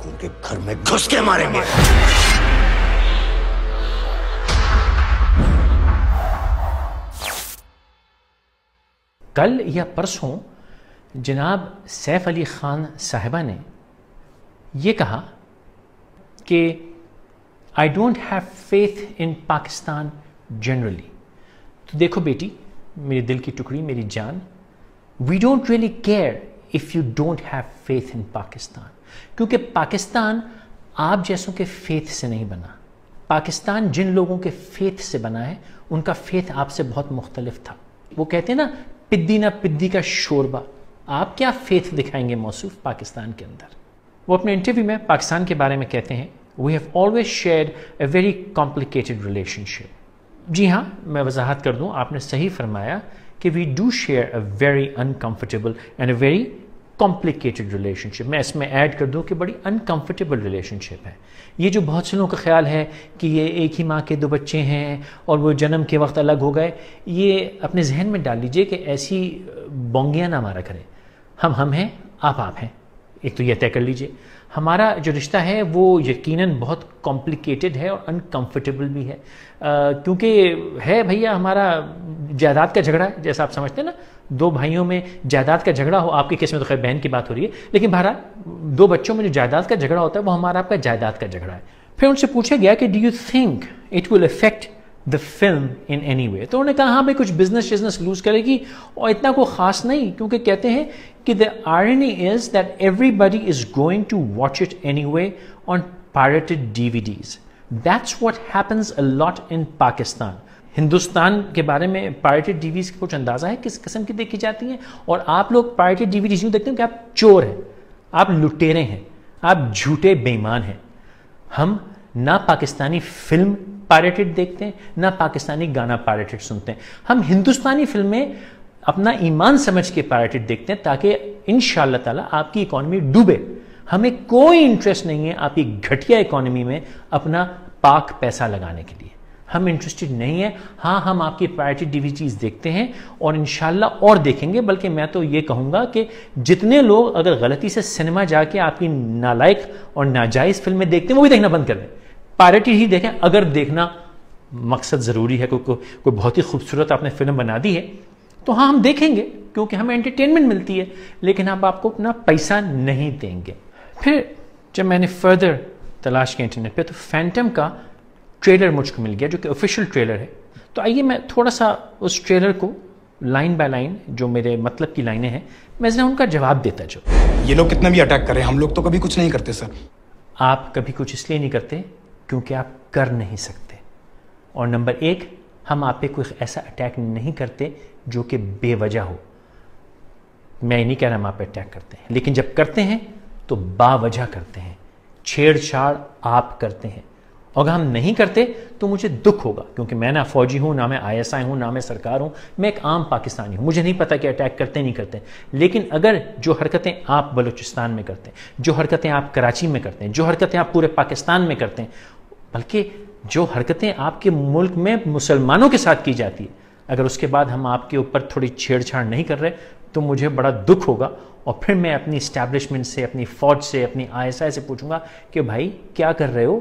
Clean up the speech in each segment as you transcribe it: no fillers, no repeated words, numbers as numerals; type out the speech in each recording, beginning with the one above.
उनके घर में घुस के मारेंगे। कल या परसों जनाब सैफ अली खान साहिबा ने ये कहा कि I don't have faith in Pakistan generally. तो देखो बेटी, मेरे दिल की टुकड़ी, मेरी जान, we don't really care if you don't have faith in Pakistan, क्योंकि पाकिस्तान आप जैसों के फेथ से नहीं बना। पाकिस्तान जिन लोगों के फेथ से बना है उनका फेथ आपसे बहुत मुख्तलिफ था। वो कहते हैं ना, पिद्दी ना पिद्दी का शोरबा। आप क्या फेथ दिखाएंगे मौसूफ पाकिस्तान के अंदर। वो अपने इंटरव्यू में पाकिस्तान के बारे में कहते हैं, we have always shared a very complicated relationship. जी हाँ, मैं वजाहत कर दूं, आपने सही फरमाया कि we do share a very uncomfortable and a very complicated relationship. मैं इसमें ऐड कर दूं कि बड़ी अनकम्फर्टेबल रिलेशनशिप है। ये जो बहुत से लोगों का ख्याल है कि ये एक ही माँ के दो बच्चे हैं और वो जन्म के वक्त अलग हो गए, ये अपने जहन में डाल लीजिए कि ऐसी बोंगियाँ ना मारा करें। हम हैं, आप हैं। एक तो ये तय कर लीजिए, हमारा जो रिश्ता है वो यकीनन बहुत कॉम्प्लिकेटेड है और अनकम्फर्टेबल भी है, क्योंकि है भैया हमारा जायदाद का झगड़ा है। जैसा आप समझते हैं ना, दो भाइयों में जायदाद का झगड़ा हो, आपके केस में तो खैर बहन की बात हो रही है, लेकिन बहरहाल दो बच्चों में जो जायदाद का झगड़ा होता है वो हमारा आपका जायदाद का झगड़ा है। फिर उनसे पूछा गया कि do you think it will affect the film in any way. तो उन्होंने कहा हाँ भाई, कुछ बिजनेस लूज करेगी और इतना को खास नहीं, क्योंकि कहते हैं कि the irony is that everybody is going to watch it anyway on pirated DVDs। That's what happens a lot in Pakistan. Hindustan के बारे में पायरेटेड DVDs का कुछ अंदाजा है किस किस्म की देखी जाती हैं? और आप लोग पायरेटेड DVDs यूँ देखते हैं कि आप चोर हैं, आप लुटेरे हैं, आप झूठे बेईमान हैं। हम ना पाकिस्तानी फिल्म पायरेटेड देखते हैं, ना पाकिस्तानी गाना पायरेटेड सुनते हैं। हम हिंदुस्तानी फिल्में अपना ईमान समझ के पायरेटेड देखते हैं ताकि इंशाअल्लाह ताला आपकी इकॉनमी डूबे। हमें कोई इंटरेस्ट नहीं है आपकी घटिया इकॉनमी में अपना पाक पैसा लगाने के लिए। हम इंटरेस्टेड नहीं है। हाँ, हम आपकी पायरेटेड DVDs देखते हैं और इंशाअल्लाह और देखेंगे। बल्कि मैं तो ये कहूँगा कि जितने लोग अगर गलती से सिनेमा जाके आपकी नालायक और नाजायज़ फिल्में देखते हैं वो भी देखना बंद कर दें, पायरेटेड ही देखें। अगर देखना मकसद ज़रूरी है, कोई बहुत ही खूबसूरत आपने फिल्म बना दी है तो हाँ हम देखेंगे, क्योंकि हमें एंटरटेनमेंट मिलती है, लेकिन हम आपको अपना पैसा नहीं देंगे। फिर जब मैंने फर्दर तलाश किया इंटरनेट पे तो फैंटम का ट्रेलर मुझको मिल गया, जो कि ऑफिशियल ट्रेलर है। तो आइए मैं थोड़ा सा उस ट्रेलर को लाइन बाय लाइन, जो मेरे मतलब की लाइनें हैं, मैं जरा उनका जवाब देता जाऊँ। ये लोग कितना भी अटैक करें, हम लोग तो कभी कुछ नहीं करते सर। आप कभी कुछ इसलिए नहीं करते क्योंकि आप कर नहीं सकते। और नंबर एक, हम आप पे कोई ऐसा अटैक नहीं करते जो कि बेवजह हो। मैं नहीं कह रहा हम आप पे अटैक करते हैं, लेकिन जब करते हैं तो बावजह करते हैं, छेड़छाड़ आप करते हैं। और अगर हम नहीं करते तो मुझे दुख होगा, क्योंकि मैं ना फौजी हूँ, ना मैं ISI हूँ, ना मैं सरकार हूँ, मैं एक आम पाकिस्तानी हूँ। मुझे नहीं पता कि अटैक करते नहीं करते, लेकिन अगर जो हरकतें आप बलूचिस्तान में करते हैं, जो हरकतें आप कराची में करते हैं, जो हरकतें आप पूरे पाकिस्तान में करते हैं, बल्कि जो हरकतें आपके मुल्क में मुसलमानों के साथ की जाती है, अगर उसके बाद हम आपके ऊपर थोड़ी छेड़छाड़ नहीं कर रहे तो मुझे बड़ा दुख होगा। और फिर मैं अपनी इस्टेब्लिशमेंट से, अपनी फ़ौज से, अपनी ISI से पूछूंगा कि भाई क्या कर रहे हो?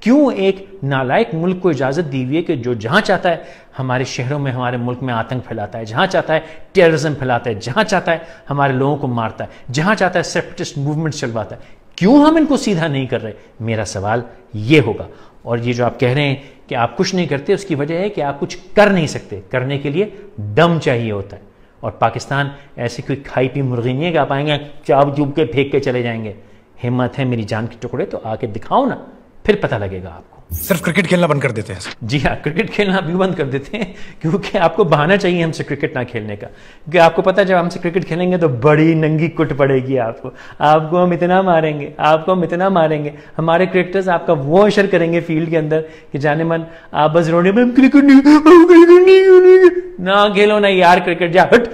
क्यों एक नालायक मुल्क को इजाज़त दी हुई है कि जो जहाँ चाहता है हमारे शहरों में, हमारे मुल्क में आतंक फैलाता है, जहाँ चाहता है टेररिज्म फैलाता है, जहाँ चाहता है हमारे लोगों को मारता है, जहाँ चाहता है सेपरेटिस्ट मूवमेंट चलवाता है? क्यों हम इनको सीधा नहीं कर रहे? मेरा सवाल ये होगा। और ये जो आप कह रहे हैं कि आप कुछ नहीं करते, उसकी वजह है कि आप कुछ कर नहीं सकते। करने के लिए दम चाहिए होता है। और पाकिस्तान ऐसी कोई खाई पी मुर्गी नहीं है कि आप आएंगे चाप चूप के फेंक के चले जाएंगे। हिम्मत है मेरी जान के टुकड़े तो आके दिखाओ ना, फिर पता लगेगा आपको। सिर्फ क्रिकेट खेलना बंद कर देते हैं। जी हाँ, क्रिकेट खेलना भी बंद कर देते हैं, क्योंकि आपको बहाना चाहिए हमसे क्रिकेट ना खेलने का। क्योंकि आपको पता है जब हमसे क्रिकेट खेलेंगे तो बड़ी नंगी कुट पड़ेगी आपको। आपको हम इतना मारेंगे, आपको हम इतना मारेंगे। हमारे क्रिकेटर्स आपका वो अशर करेंगे फील्ड के अंदर कि जाने मन आप बस रोने में क्रिकेट नहीं खेलेंगे। ना खेलो ना यार क्रिकेट, जा हट,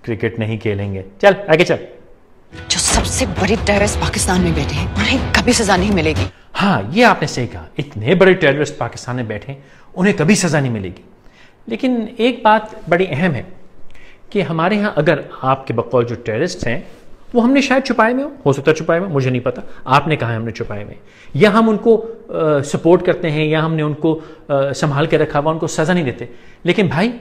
क्रिकेट नहीं खेलेंगे, चल आगे चल। जो सबसे बड़ी टेररिस्ट पाकिस्तान में बैठे हैं उन्हें कभी सजा नहीं मिलेगी। हाँ, ये आपने सही कहा। इतने बड़े टेररिस्ट पाकिस्तान में बैठे, उन्हें कभी सजा नहीं मिलेगी। लेकिन एक बात बड़ी अहम है कि हमारे यहाँ अगर आपके बकौल जो टेररिस्ट हैं वो हमने शायद छुपाए में हो सकता है छुपाए में, मुझे नहीं पता, आपने कहा है हमने छुपाए में, या हम उनको सपोर्ट करते हैं, या हमने उनको संभाल के रखा हुआ, उनको सजा नहीं देते। लेकिन भाई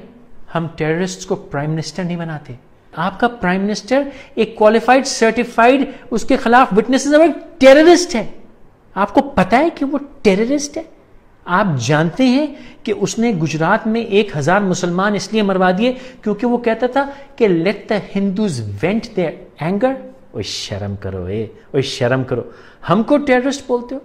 हम टेररिस्ट को प्राइम मिनिस्टर नहीं बनाते। आपका प्राइम मिनिस्टर एक क्वालिफाइड सर्टिफाइड उसके खिलाफ विटनेसेस एक टेररिस्ट है। आपको पता है कि वो टेररिस्ट है। आप जानते हैं कि उसने गुजरात में 1000 मुसलमान इसलिए मरवा दिए क्योंकि वो कहता था कि let the Hindus went their anger. ओए शर्म करो, ओए शर्म करो, हमको टेररिस्ट बोलते हो।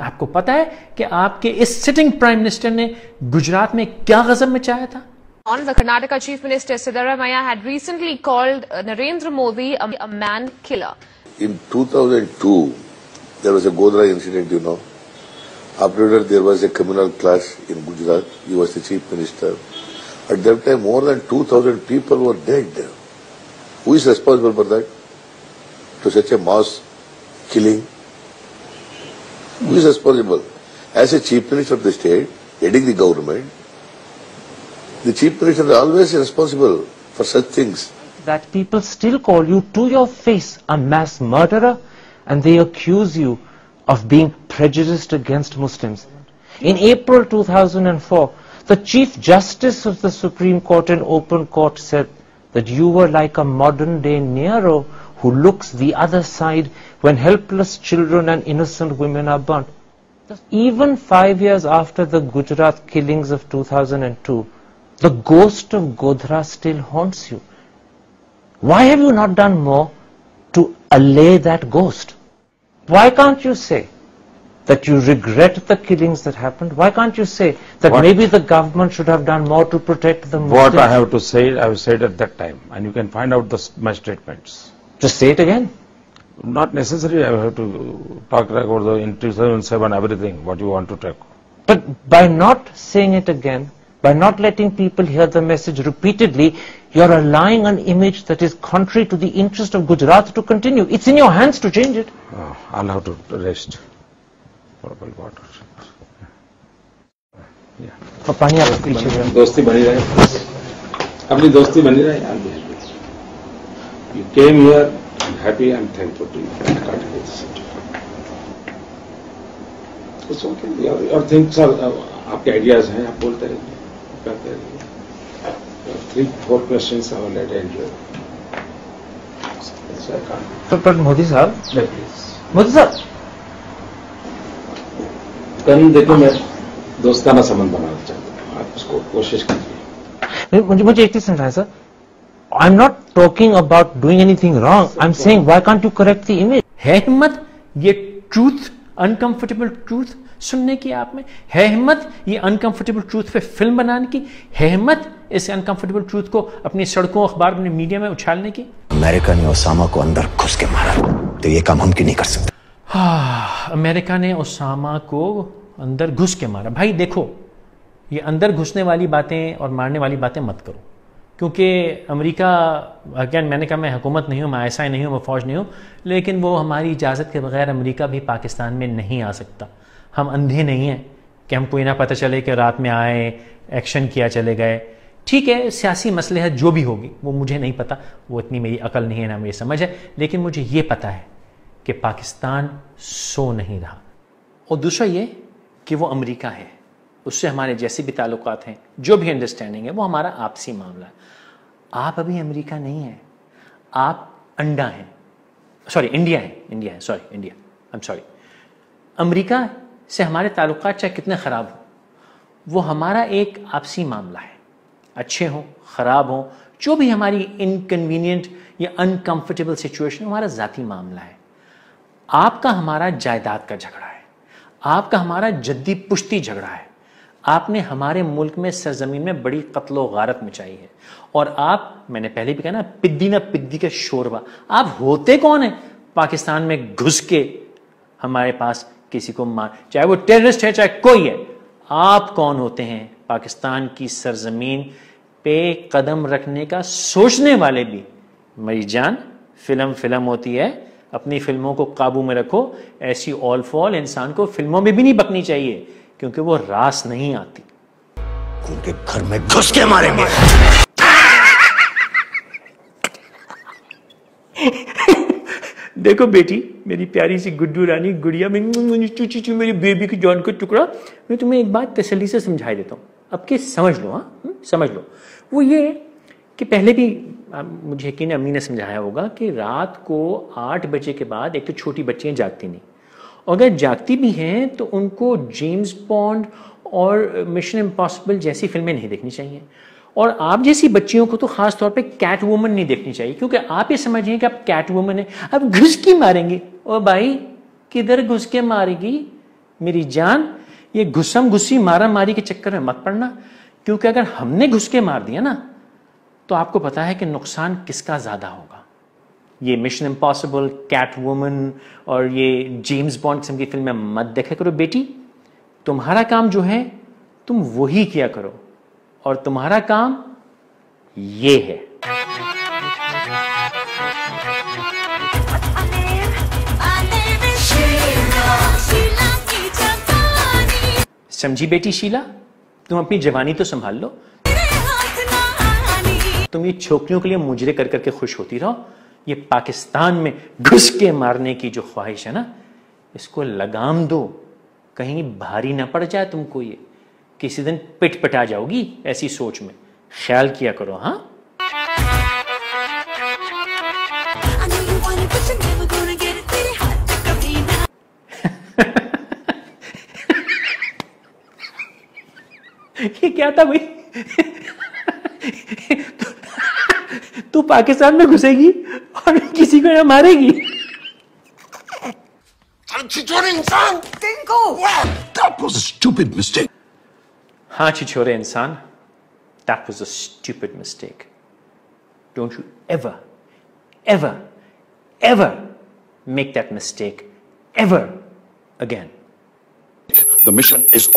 आपको पता है कि आपके इस सिटिंग प्राइम मिनिस्टर ने गुजरात में क्या गजब मचाया था। On the Karnataka Chief Minister Siddaramaiah had recently called Narendra Modi a man killer. In 2002, there was a Godhra incident, you know. After that, there was a communal clash in Gujarat. He was the Chief Minister. At that time, more than 2,000 people were dead. Who is responsible for that? To such a mass killing? Who is responsible? As a Chief Minister of the state, heading the government, the Chief Minister is always responsible for such things. That people still call you to your face a mass murderer, and they accuse you of being prejudiced against Muslims. In April 2004, the Chief Justice of the Supreme Court in open court said that you were like a modern-day Nero who looks the other side when helpless children and innocent women are burnt. Even 5 years after the Gujarat killings of 2002, the ghost of Godhra still haunts you. Why have you not done more to allay that ghost? Why can't you say that you regret the killings that happened? Why can't you say that maybe the government should have done more to protect the Muslims? What I have to say, I have said at that time, and you can find out my statements. Just say it again. Not necessary, I have to talk about the in 2007 everything, what you want to talk. But by not saying it again, by not letting people hear the message repeatedly, you are allowing an image that is contrary to the interest of Gujarat to continue. It's in your hands to change it. I'll have to rest. Purple water. और पानी आपके पीछे दोस्ती बनी रहे, अपनी दोस्ती बनी रहे। You came here, I'm happy, I'm thankful to you. It's okay. Your things are, आपके आइडियाज हैं, आप बोलते रहिए, करते रहिए। 3-4 questions I will let enjoy. So I can't. पर मोदी साहब, मोदी साहब, कल देखो मैं दोस्ताना संबंध बनाना चाहता हूँ, आप उसको कोशिश कीजिए। मुझे एक चीज समझाएं sir. I'm not talking about doing anything wrong. I'm saying why can't you correct the image? है हिम्मत ये ट्रूथ, अनकंफर्टेबल ट्रूथ सुनने की? आप में है हिम्मत ये अनकंफर्टेबल ट्रूथ पे फिल्म बनाने की? है हिम्मत इस अनकंफर्टेबल ट्रूथ को अपनी सड़कों, अखबार, अपने मीडिया में उछालने की? अमेरिका ने ओसामा को अंदर घुस के मारा तो ये काम हम क्यों नहीं कर सकते? अमेरिका ने ओसामा को अंदर घुस के मारा। भाई देखो, ये अंदर घुसने वाली बातें और मारने वाली बातें मत करो, क्योंकि अमेरिका, अगेन मैंने कहा मैं हुकूमत नहीं हूँ, मैं ISI नहीं हूँ, मैं फौज नहीं हूँ, लेकिन वो हमारी इजाज़त के बगैर अमेरिका भी पाकिस्तान में नहीं आ सकता। हम अंधे नहीं हैं कि हमको ये ना पता चले कि रात में आए, एक्शन किया, चले गए। ठीक है, सियासी मसलहत जो भी होगी वो मुझे नहीं पता, वो इतनी मेरी अकल नहीं है ना मेरी समझ है, लेकिन मुझे ये पता है कि पाकिस्तान सो नहीं रहा। और दूसरा ये कि वो अमेरिका है, उससे हमारे जैसे भी ताल्लुकात हैं, जो भी अंडरस्टैंडिंग है, वो हमारा आपसी मामला है। आप अभी अमेरिका नहीं है, आप अंडा हैं, सॉरी इंडिया है, इंडिया है, sorry India, I am sorry. America से हमारे ताल्लुकात चाहे कितने ख़राब हो, वो हमारा एक आपसी मामला है। अच्छे हों, ख़राब हों, जो भी हमारी इनकन्वीनियंट या अनकंफर्टेबल सिचुएशन, हमारा ज़ाती मामला है। आपका हमारा जायदाद का झगड़ा है, आपका हमारा जद्दी पुश्ती झगड़ा है। आपने हमारे मुल्क में सरजमीन में बड़ी कत्लो गारत मचाई है, और आप, मैंने पहले भी कहा ना, पिद्दी ना पिद्दी का शोरबा। आप होते कौन है पाकिस्तान में घुस के हमारे पास किसी को मार, चाहे वो टेररिस्ट है चाहे कोई है, आप कौन होते हैं पाकिस्तान की सरजमीन पे कदम रखने का सोचने वाले भी? मेरी जान, फिल्म होती है, अपनी फिल्मों को काबू में रखो। ऐसी ऑल फॉल इंसान को फिल्मों में भी नहीं बकनी चाहिए, क्योंकि वो रास नहीं आती। उनके घर में घुस के मारेंगे। देखो बेटी, मेरी प्यारी सी गुड्डू रानी, गुड़िया मेरी बेबी की जान का टुकड़ा, मैं तुम्हें एक बात तसल्ली से समझा देता हूँ, अब के समझ लो। हाँ, समझ लो। वो ये कि पहले भी मुझे यकीन अम्मी ने समझाया होगा कि रात को 8 बजे के बाद एक तो छोटी बच्चियां जागती नहीं, और अगर जागती भी हैं तो उनको जेम्स बॉन्ड और मिशन इम्पॉसिबल जैसी फिल्में नहीं देखनी चाहिए, और आप जैसी बच्चियों को तो खास तौर पे कैट वुमन नहीं देखनी चाहिए, क्योंकि आप ये समझिए कि आप कैट वुमन है, अब घुस के मारेंगे। ओ भाई, किधर घुस के मारेगी मेरी जान? ये घुसम घुसी मारा मारी के चक्कर में मत पड़ना, क्योंकि अगर हमने घुस के मार दिया ना तो आपको पता है कि नुकसान किसका ज्यादा होगा। ये मिशन इम्पॉसिबल, कैट वुमन और ये जेम्स बॉन्ड किस्म की फिल्में मत देखा करो बेटी। तुम्हारा काम जो है तुम वही किया करो, और तुम्हारा काम ये है। समझी बेटी शीला, तुम अपनी जवानी तो संभाल लो। तुम ये छोकरियों के लिए मुजरे कर करके खुश होती रहो। ये पाकिस्तान में घुस के मारने की जो ख्वाहिश है ना, इसको लगाम दो, कहीं भारी ना पड़ जाए तुमको, ये किसी दिन पिट पटा जाओगी ऐसी सोच में। ख्याल किया करो। हाँ, ये क्या था भाई? तू पाकिस्तान में घुसेगी और किसी को ना मारेगी? That was a stupid mistake. हाँ छिछोरे इंसान, that was a stupid mistake. Don't you ever, ever, ever make that mistake ever again. The mission is